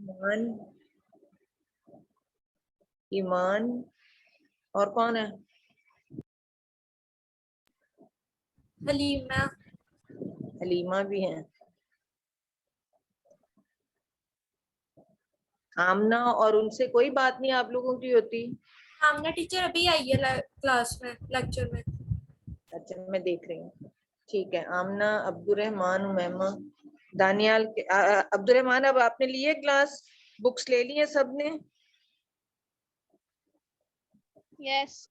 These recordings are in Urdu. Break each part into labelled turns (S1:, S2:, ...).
S1: ایمان، ایمان اور کون ہے؟
S2: حلیمہ،
S1: حلیمہ بھی ہیں. آمنہ اور ان سے کوئی بات نہیں آپ لوگوں کی ہوتی؟
S2: آمنہ ٹیچر ابھی آئی ہے کلاس میں، لیکچر میں.
S1: اچھا میں دیکھ رہی ہوں. ٹھیک ہے. آمنہ، عبدالرحمان، امیمہ، دانیال. عبدالرحمان اب آپ نے لیے کلاس، بکس لے لی ہیں سب نے؟
S3: یس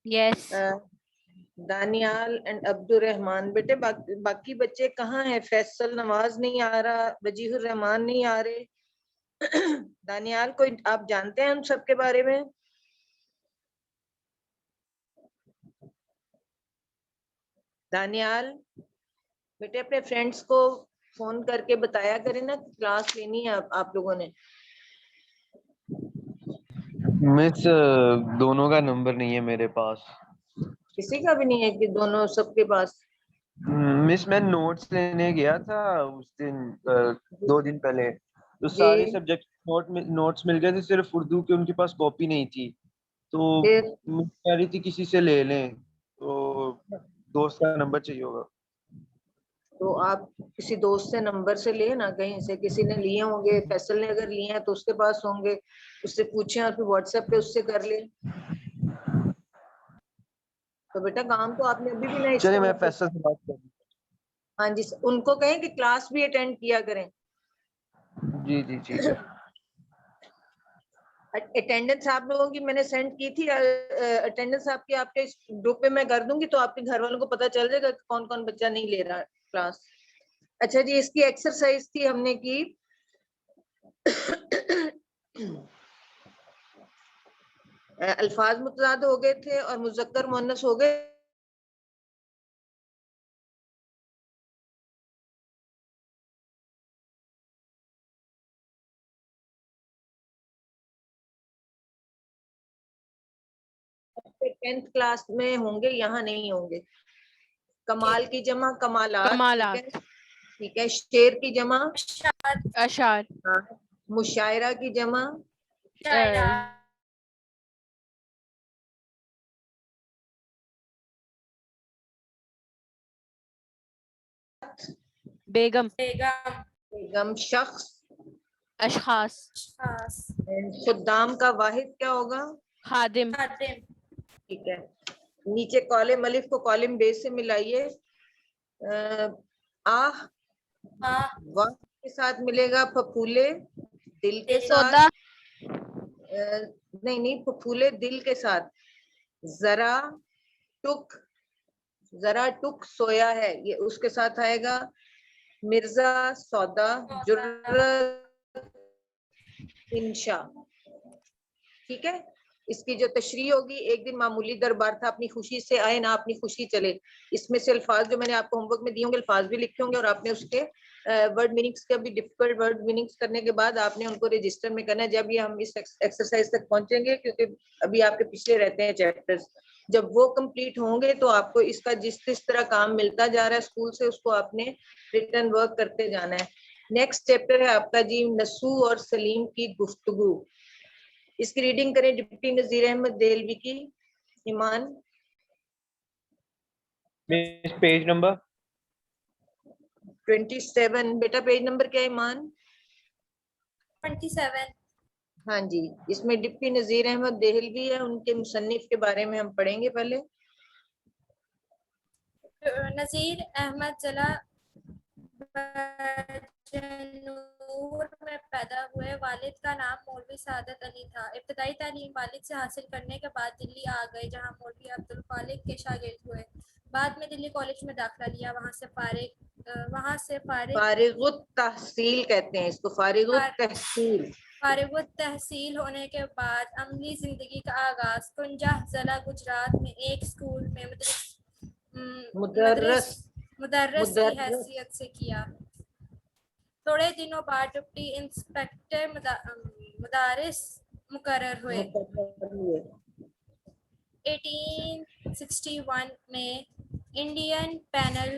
S3: یس.
S1: دانیال اینڈ عبدالرحمان. بیٹے باقی بچے کہاں ہیں؟ فیصل نواز نہیں آ رہا، وجیہ الرحمان نہیں آ رہے. دانیال کوئی آپ جانتے ہیں ان سب کے بارے میں؟ دانیال بیٹے اپنے فرینڈس کو فون کر کے بتایا کریں نا کلاس لینی ہے آپ لوگوں نے.
S4: مس دونوں کا نمبر نہیں ہے میرے پاس.
S1: کسی کا بھی نہیں ہے کہ دونوں سب کے پاس؟
S4: مس میں نوٹس لینے گیا تھا اس دن 2 دن پہلے، تو
S1: جی
S4: سارے سبجیکٹ نوٹس مل گئے تھے، صرف اردو کے ان کے پاس کاپی نہیں تھی. تو
S1: پھر
S4: مجھے کہہ رہی تھی کسی سے لے لیں، تو دوست کا نمبر چاہیے ہوگا.
S1: تو آپ کسی دوست سے نمبر سے لے نا، کہیں سے کسی نے لیے ہوں گے. فیصل نے اگر لیے ہیں تو اس کے پاس ہوں گے، اس سے پوچھیں اور پھر واٹس ایپ پہ اس سے کر لیں. تو بیٹا کام تو آپ نے ابھی بھی نہ اس
S4: چلیے
S1: کا
S4: میں
S1: مطلب.
S4: فیصل سے بات کر لوں.
S1: ہاں جی ان کو کہیں کہ کلاس بھی اٹینڈ کیا کریں.
S4: جی جی ٹھیک ہے.
S1: اٹینڈنس آپ لوگوں کی میں نے سینڈ کی تھی. اٹینڈنس آپ کے گروپ پہ میں کر دوں گی تو آپ کے گھر والوں کو پتا چل جائے گا کہ کون کون بچہ نہیں لے رہا کلاس. اچھا جی اس کی ایکسرسائز تھی ہم نے کی. الفاظ متضاد ہو گئے تھے اور مذکر مؤنث ہو گئے. ٹینتھ کلاس میں ہوں گے، یہاں نہیں ہوں گے. کمال کی جمع کمالات.
S3: کمالات.
S1: ٹھیک ہے. شعر کی جمع
S3: اشعار.
S1: مشاعرہ کی جمع
S3: بیگم.
S1: بیگم شخص
S3: اشخاص.
S1: خدام کا واحد کیا ہوگا؟
S3: خادم.
S1: ٹھیک ہے. نیچے کالم الف کو کالم بے سے ملائیے. آہ واہ کے ساتھ ملے گا پھپھولے دل کے ساتھ.
S3: سودا.
S1: نہیں پھپھولے دل کے ساتھ. ذرا ٹک سویا ہے، یہ اس کے ساتھ آئے گا. مرزا سودا جرت انشا. ٹھیک ہے. اس کی جو تشریح ہوگی، ایک دن معمولی دربار تھا، اپنی خوشی سے آئے نہ اپنی خوشی چلے. اس میں سے الفاظ جو میں نے آپ کو ہوم ورک میں دیے ہوں گے الفاظ بھی لکھے ہوں گے، اور آپ نے اس کے ورڈ میننگس کا بھی ڈیفیکلٹ ورڈ میننگس کرنے کے بعد آپ نے ان کو رجسٹر میں کرنا ہے جب یہ ہم اس ایکسرسائز تک پہنچیں گے، کیونکہ ابھی آپ کے پچھلے رہتے ہیں چیپٹرز. جب وہ کمپلیٹ ہوں گے تو آپ کو اس کا جس طرح کام ملتا جا رہا ہے اسکول سے، اس کو آپ نے ریٹرن ورک کرتے جانا ہے. نیکسٹ چیپٹر ہے آپ کا جی نسو اور سلیم کی گفتگو. اس کی ریڈنگ کریں ڈپٹی نذیر احمد دہلوی کی. ایمان
S4: پیج نمبر
S1: 27. بیٹا پیج نمبر کیا ہے ایمان؟
S2: 27.
S1: ہاں جی. اس میں ڈپٹی نذیر احمد دہلوی ہے، ان کے مصنف کے بارے میں ہم پڑھیں گے. پہلے
S2: نذیر احمد ضلع بجنور میں پیدا ہوئے. والد کا نام مولوی سعادت علی تھا. ابتدائی تعلیم والد سے حاصل کرنے کے بعد دلی آ گئے جہاں مولوی عبدالخالق کے شاگرد ہوئے. بعد میں دلی کالج میں داخلہ لیا. وہاں سے
S1: فارغ التحصیل کہتے ہیں اس کو، فارغ التحصیل.
S2: فارغ التحصیل ہونے کے بعد عملی زندگی کا آغاز کنجہ ضلع گجرات میں ایک اسکول میں مدرس کی حیثیت سے کیا. تھوڑے دنوں بعد ڈپٹی انسپکٹر مدارس مقرر ہوئے. 1861 میں انڈین پینل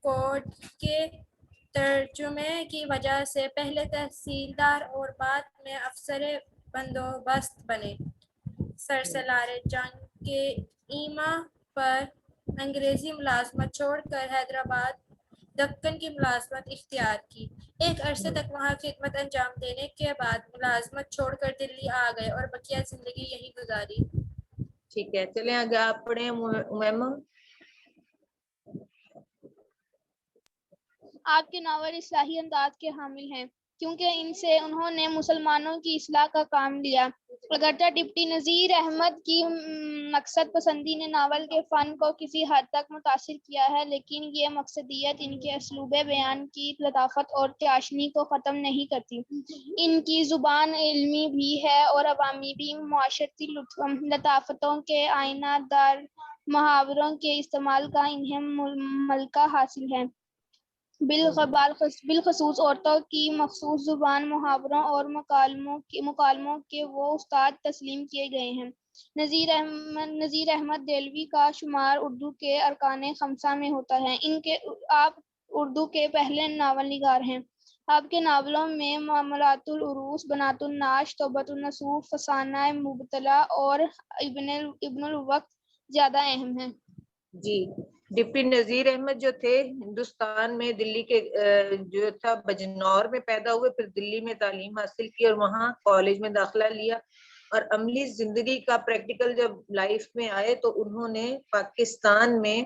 S2: کوڈ کے ترجمے کی وجہ سے پہلے تحصیلدار اور بعد میں افسر بندوبست بنے۔ سرسالار جنگ کے ایما پر انگریزی ملازمت چھوڑ کر حیدرآباد دکن کی ملازمت اختیار کی۔ ایک عرصے تک وہاں خدمت انجام دینے کے بعد ملازمت چھوڑ کر دلی آ گئے اور بقیہ زندگی یہیں گزاری۔
S1: ٹھیک ہے، چلیں آگے آپ پڑھیں امیمہ۔
S5: آپ کے ناول اصلاحی انداز کے حامل ہیں کیونکہ ان سے انہوں نے مسلمانوں کی اصلاح کا کام لیا۔ اگرچہ ڈپٹی نذیر احمد کی مقصد پسندی نے ناول کے فن کو کسی حد تک متاثر کیا ہے، لیکن یہ مقصدیت ان کے اسلوب بیان کی لطافت اور چاشنی کو ختم نہیں کرتی۔ ان کی زبان علمی بھی ہے اور عوامی بھی۔ معاشرتی لطافتوں کے آئینہ دار محاوروں کے استعمال کا انہیں ملکہ حاصل ہے۔ بالخصوص عورتوں کی مخصوص زبان، محاوروں اور مکالموں کے وہ استاد تسلیم کیے گئے ہیں۔ نذیر احمد دہلوی کا شمار اردو کے ارکان خمسہ میں ہوتا ہے۔ آپ اردو کے پہلے ناول نگار ہیں۔ آپ کے ناولوں میں معاملات العروس، بنات النعش، توبۃ النصوح، فسانہ مبتلا اور ابن الوقت زیادہ اہم ہیں۔
S1: جی، ڈپٹی نذیر احمد جو تھے ہندوستان میں دلی کے جو تھا بجنور میں پیدا ہوئے، پھر دلی میں تعلیم حاصل کی اور وہاں کالج میں داخلہ لیا، اور عملی زندگی کا پریکٹیکل جب لائف میں آئے تو انہوں نے پاکستان میں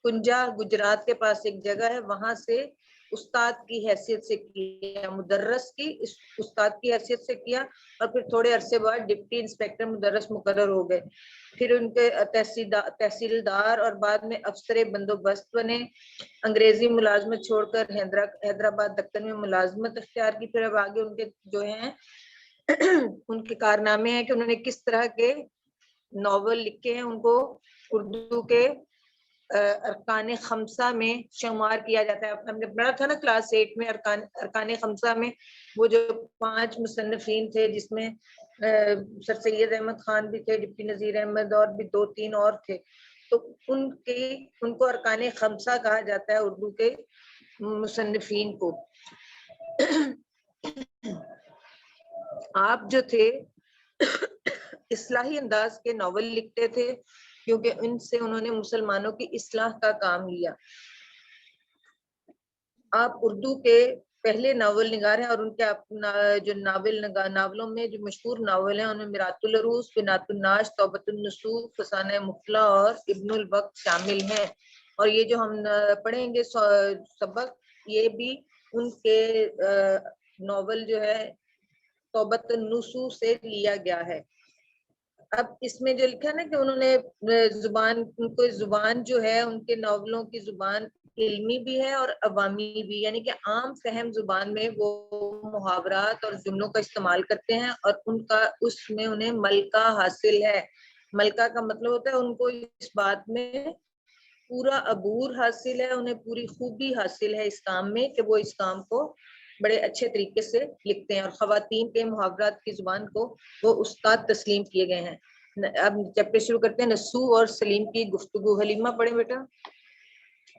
S1: کنجا گجرات کے پاس ایک جگہ ہے، وہاں سے استاد کی حیثیت سے کیا، مدرس کی استاد کی حیثیت سے کیا، اور پھر تھوڑے عرصے بعد ڈپٹی انسپیکٹر مدرس مقرر ہو گئے۔ پھر ان کے تحصیلدار اور بعد میں افسر بندوبست بنے۔ انگریزی ملازمت چھوڑ کر حیدرآباد دکن میں ملازمت اختیار کی۔ پھر اب آگے ان کے جو ہیں ان کے کارنامے ہیں کہ انہوں نے کس طرح کے ناول لکھے ہیں، ان کو اردو کے ارکان خمسہ میں شمار کیا جاتا ہے۔ ہم نے پڑھا تھا نا کلاس 8 میں، ارکان خمسہ میں وہ جو 5 مصنفین تھے، جس میں سر سید احمد خان بھی تھے، ڈپٹی نذیر احمد، اور بھی 2-3 اور تھے، تو ان کو ارکان خمسہ کہا جاتا ہے اردو کے مصنفین کو۔ آپ جو تھے اصلاحی انداز کے ناول لکھتے تھے کیونکہ ان سے انہوں نے مسلمانوں کی اصلاح کا کام لیا۔ آپ اردو کے پہلے ناول نگار ہیں، اور ان کے جو ناولوں میں جو مشہور ناول ہیں ان میں میرات العروس، بنات النعش، توبۃ النصوح، فسانہ مفلا اور ابن الوقت شامل ہیں۔ اور یہ جو ہم پڑھیں گے سبق، یہ بھی ان کے ناول جو ہے توبۃ النصوح سے لیا گیا ہے۔ اب اس میں جو لکھا ہے نا کہ انہوں نے ان کو زبان جو ہے ان کے ناولوں کی زبان علمی بھی ہے اور عوامی بھی، یعنی کہ عام فہم زبان میں وہ محاورات اور جملوں کا استعمال کرتے ہیں، اور ان کا اس میں انہیں ملکہ حاصل ہے۔ ملکہ کا مطلب ہوتا ہے ان کو اس بات میں پورا عبور حاصل ہے، انہیں پوری خوبی حاصل ہے اس کام میں کہ وہ اس کام کو بڑے اچھے طریقے سے لکھتے ہیں، اور خواتین کے محاورات کی زبان کو وہ استاد تسلیم کیے گئے ہیں۔ اب چیپٹر شروع کرتے ہیں، نسو اور سلیم کی گفتگو۔ حلیمہ پڑھیں بیٹا،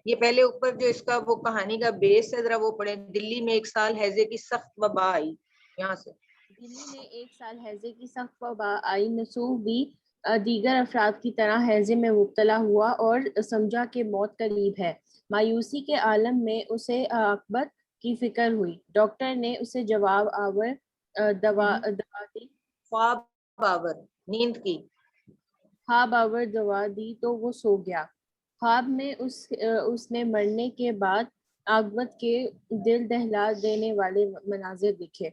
S1: یہ پہلے اوپر جو اس کا وہ کہانی کا بیس ہے ذرا وہ پڑھیں۔ دلی میں ایک سال ہیضے کی سخت وبا آئی، یہاں سے
S3: دلی میں ایک سال ہیضے کی سخت وبا آئی، نسوح بھی دیگر افراد کی طرح ہیضے میں مبتلا ہوا اور سمجھا کہ موت قریب ہے۔ مایوسی کے عالم میں اسے عاقبت کی فکر ہوئی۔ ڈاکٹر نے اسے جواب آور دوا دی،
S1: خواب آور نیند کی
S3: خواب آور دوا دی تو وہ سو گیا۔ خواب میں اس نے مرنے کے بعد عاقبت کے دل دہلا دینے والے مناظر دیکھے۔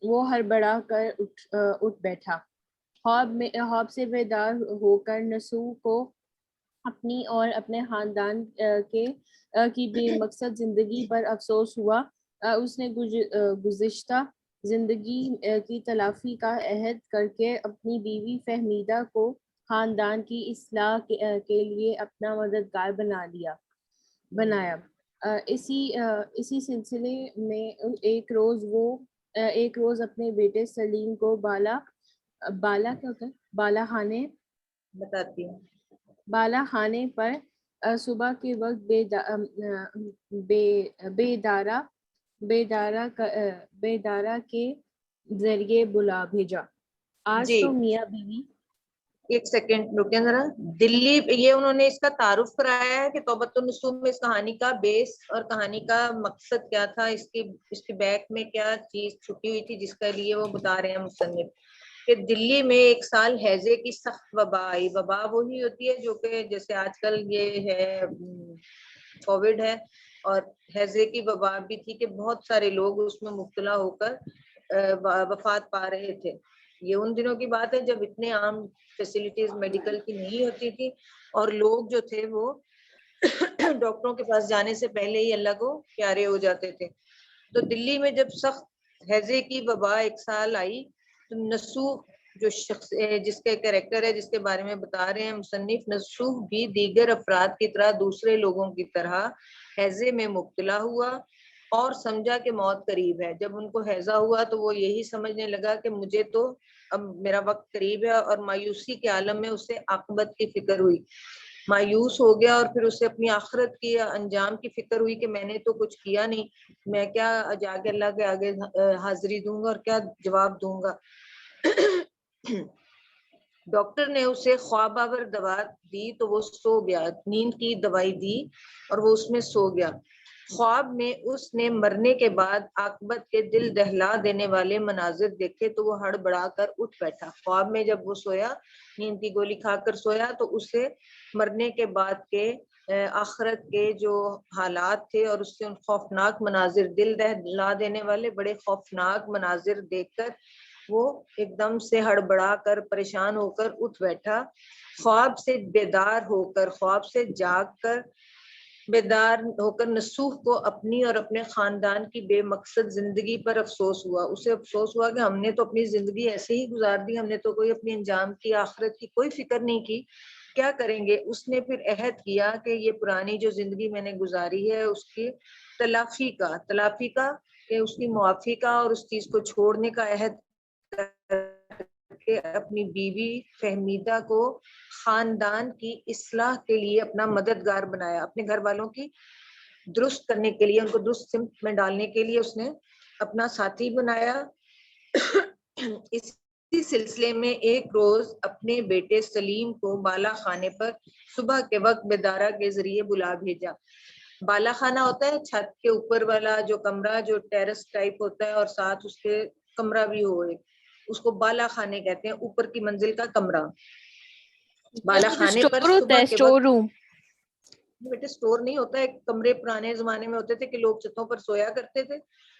S3: وہ ہڑبڑا کر اٹھ بیٹھا۔ خواب سے بیدار ہو کر نسوح کو اپنی اور اپنے خاندان کی بے مقصد زندگی پر افسوس ہوا۔ اس نے گزشتہ زندگی کی تلافی کا عہد کر کے اپنی بیوی فہمیدہ کو خاندان کی اصلاح کے لیے اپنا مددگار بنایا۔ اسی سلسلے میں ایک روز اپنے بیٹے سلیم کو بالا خانے
S1: بتاتی ہوں۔
S3: بالا خانے پر صبح کے وقت بیدارہ کے ذریعے بلا بھیجا. آج
S1: جی
S3: تو میاں بیوی.
S1: ایک سیکنڈ رکیں ذرا. دلی یہ انہوں نے اس کا تعارف کرایا ہے کہ توبۃ النصوح میں اس کہانی کا بیس اور کہانی کا مقصد کیا تھا, اس کے بیک میں کیا چیز چھپی ہوئی تھی جس کے لیے وہ بتا رہے ہیں مصنف کہ دلی میں ایک سال ہیضے کی سخت وبا آئی. وبا وہی ہوتی ہے جو کہ جیسے آج کل یہ ہے کووڈ ہے, اور ہیضے کی وبا بھی تھی کہ بہت سارے لوگ اس میں مبتلا ہو کر وفات پا رہے تھے. یہ ان دنوں کی بات ہے جب اتنے عام فیسلٹیز میڈیکل کی نہیں ہوتی تھی اور لوگ جو تھے وہ ڈاکٹروں کے پاس جانے سے پہلے ہی اللہ کو پیارے ہو جاتے تھے. تو دلی میں جب سخت ہیضے کی وبا ایک سال آئی تو نسوح جو شخص جس کے کریکٹر ہے جس کے بارے میں بتا رہے ہیں مصنف, نسوح بھی دیگر افراد کی طرح دوسرے لوگوں کی طرح ہیضے میں مبتلا ہوا اور سمجھا کہ موت قریب ہے. جب ان کو ہیضہ ہوا تو وہ یہی سمجھنے لگا کہ مجھے تو اب میرا وقت قریب ہے, اور مایوسی کے عالم میں اسے عاقبت کی فکر ہوئی. مایوس ہو گیا اور پھر اسے اپنی آخرت کی انجام کی فکر ہوئی کہ میں نے تو کچھ کیا نہیں, میں کیا جا کے اللہ کے آگے حاضری دوں گا اور کیا جواب دوں گا. ڈاکٹر نے اسے خواب آور دوا دی تو وہ سو گیا, نیند کی دوائی دی اور وہ اس میں سو گیا. خواب میں اس نے مرنے کے بعد عاقبت کے دل دہلا دینے والے مناظر دیکھے تو وہ ہڑبڑا کر اٹھ بیٹھا. خواب میں جب وہ سویا, نیند کی گولی کھا کر سویا, تو اسے مرنے کے بعد کے آخرت کے جو حالات تھے اور اس سے ان خوفناک مناظر, دل دہلا دینے والے بڑے خوفناک مناظر دیکھ کر وہ ایک دم سے ہڑبڑا کر پریشان ہو کر اٹھ بیٹھا. خواب سے بیدار ہو کر, خواب سے جاگ کر بیدار ہو کر نسوح کو اپنی اور اپنے خاندان کی بے مقصد زندگی پر افسوس ہوا. اسے افسوس ہوا کہ ہم نے تو اپنی زندگی ایسے ہی گزار دی, ہم نے تو کوئی اپنی انجام کی آخرت کی کوئی فکر نہیں کی, کیا کریں گے. اس نے پھر عہد کیا کہ یہ پرانی جو زندگی میں نے گزاری ہے اس کی تلافی کا کہ اس کی معافی کا اور اس چیز کو چھوڑنے کا عہد کہ اپنی بیوی فہمیدہ کو خاندان کی اصلاح کے لیے اپنا مددگار بنایا, اپنے گھر والوں کی درست کرنے کے لیے, ان کو درست سمت میں ڈالنے کے لیے اس نے اپنا ساتھی بنایا. اسی سلسلے میں ایک روز اپنے بیٹے سلیم کو بالا خانے پر صبح کے وقت بیدارہ کے ذریعے بلا بھیجا. بالا خانہ ہوتا ہے چھت کے اوپر والا جو کمرہ جو ٹیرس ٹائپ ہوتا ہے اور ساتھ اس کے کمرہ بھی ہو, اس کو بالا خانے کہتے ہیں, اوپر کی منزل کا کمرہ. بالا خانے پر صبح کے
S3: اسٹور
S1: وقت
S3: روم.
S1: بیٹے سٹور نہیں ہوتا ہے, کمرے پرانے زمانے میں ہوتے تھے کہ لوگ چھتوں پر سویا کرتے تھے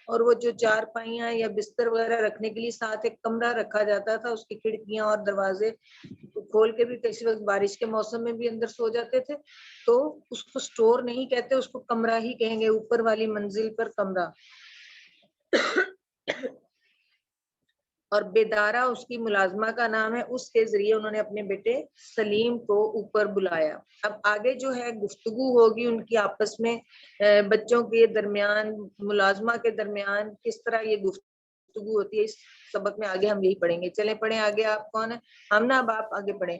S1: اور وہ جو چار پائیاں یا بستر وغیرہ رکھنے کے لیے ساتھ ایک کمرہ رکھا جاتا تھا, اس کی کھڑکیاں اور دروازے کھول کے بھی کسی وقت بارش کے موسم میں بھی اندر سو جاتے تھے. تو اس کو سٹور نہیں کہتے, اس کو کمرہ ہی کہیں گے, اوپر والی منزل پر کمرہ. اور بیدارہ اس کی ملازمہ کا نام ہے, اس کے ذریعے انہوں نے اپنے بیٹے سلیم کو اوپر بلایا. اب آگے جو ہے گفتگو ہوگی ان کی آپس میں, بچوں کے درمیان, ملازمہ کے درمیان کس طرح یہ گفتگو ہوتی ہے, اس سبق میں آگے ہم یہی پڑھیں گے. چلیں پڑھیں آگے. آپ کون ہیں؟ ہمنا, اب آپ آگے پڑھیں.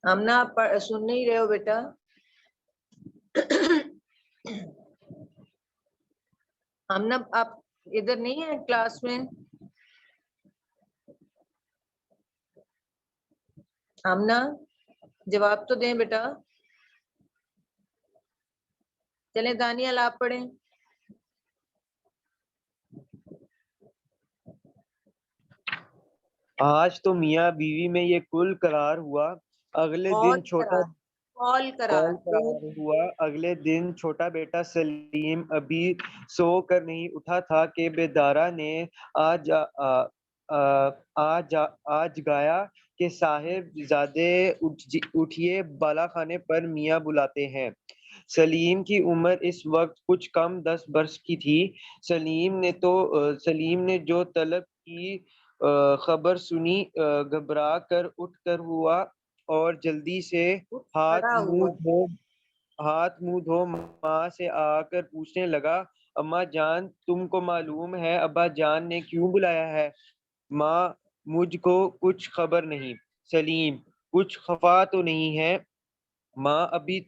S1: ہمنا آپ سن نہیں رہے ہو بیٹا؟ ہمنا آپ ادھر نہیں ہیں کلاس میں؟ ہمنا جواب تو دیں بیٹا. چلیں دانیال آپ پڑھیں.
S4: آج تو میاں بیوی میں یہ کل قرار ہوا. اگلے دن چھوٹا اگلے دن چھوٹا بیٹا سلیم ابھی سو کر نہیں اٹھا تھا کہ بیدارہ نے آج گایا کہ صاحب زادے اٹھیے, بالا خانے پر میاں بلاتے ہیں. سلیم کی عمر اس وقت کچھ کم 10 برس کی تھی. سلیم نے جو طلب کی خبر سنی, گھبرا کر اٹھ کر ہوا اور جلدی سے ہاتھ منہ دھو ماں سے آ کر پوچھنے لگا, اما جان تم کو معلوم ہے ابا جان نے کیوں بلایا ہے؟ ماں مجھ کو کچھ خبر نہیں۔ سلیم کچھ خفا تو نہیں ہے؟ ماں ابھی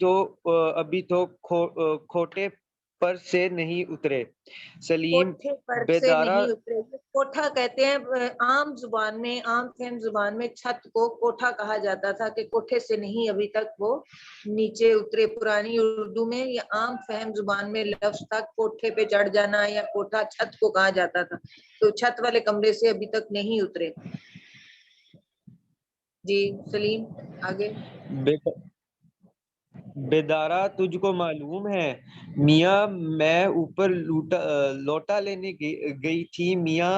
S4: تو کھوٹے پر سے نہیں اترے۔ سلیم
S1: کوٹھے پر سے
S4: بیدارہ
S1: نہیں اترے۔ کوٹھا کہتے ہیں عام زبان میں، عام فہم زبان میں چھت کو کوٹھا کہا جاتا تھا کہ کوٹھے سے نہیں ابھی تک وہ نیچے اترے۔ پرانی اردو میں یہ عام فہم زبان میں لفظ تھا، کوٹھے پہ چڑھ جانا یا کوٹھا چھت کو کہا جاتا تھا، تو چھت والے کمرے سے ابھی تک نہیں اترے۔ جی سلیم آگے۔
S4: بیدارہ تجھ کو معلوم ہے میاں میں اوپر لوٹا لینے گئی تھی، میاں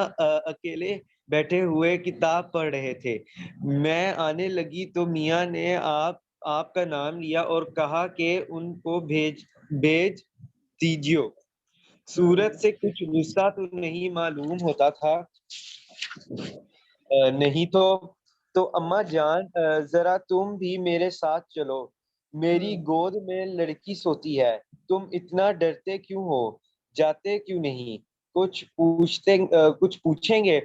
S4: اکیلے بیٹھے ہوئے کتاب پڑھ رہے تھے، میں آنے لگی تو میاں نے آپ کا نام لیا اور کہا کہ ان کو بھیج دیجیو۔ صورت سے کچھ غصہ تو نہیں معلوم ہوتا تھا؟ نہیں تو اماں جان ذرا تم بھی میرے ساتھ چلو، میری گود میں لڑکی سوتی ہے، تم اتنا ڈرتے کیوں ہو؟ جاتے کیوں نہیں؟ کچھ پوچھیں گے،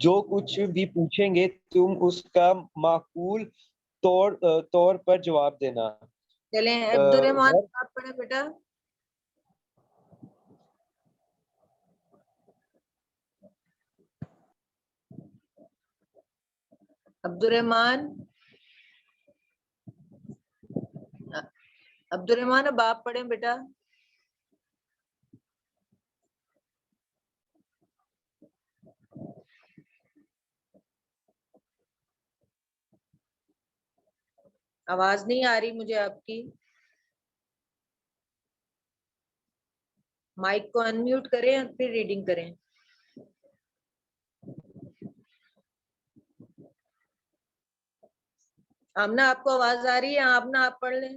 S4: جو کچھ بھی پوچھیں گے تم اس کا معقول طور پر جواب دینا۔
S1: چلیں عبد الرحمان
S4: غرض
S1: آپ پڑھیں بیٹا۔ عبد الرحمان اب آپ پڑھیں بیٹا۔ آواز نہیں آ رہی مجھے آپ کی، مائک کو انمیوٹ کریں اور پھر ریڈنگ کریں۔ آمنہ آپ کو آواز آ رہی ہے؟ آمنہ آپ پڑھ لیں۔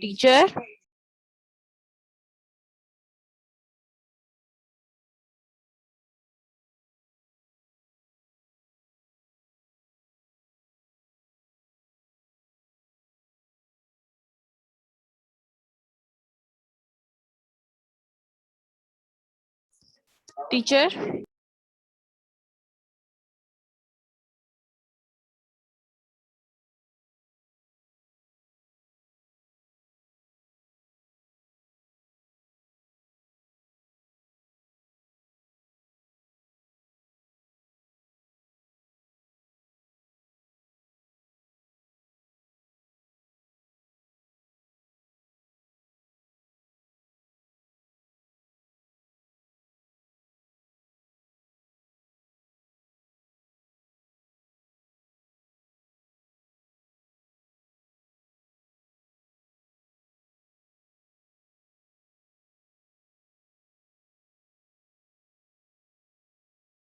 S3: Teacher teacher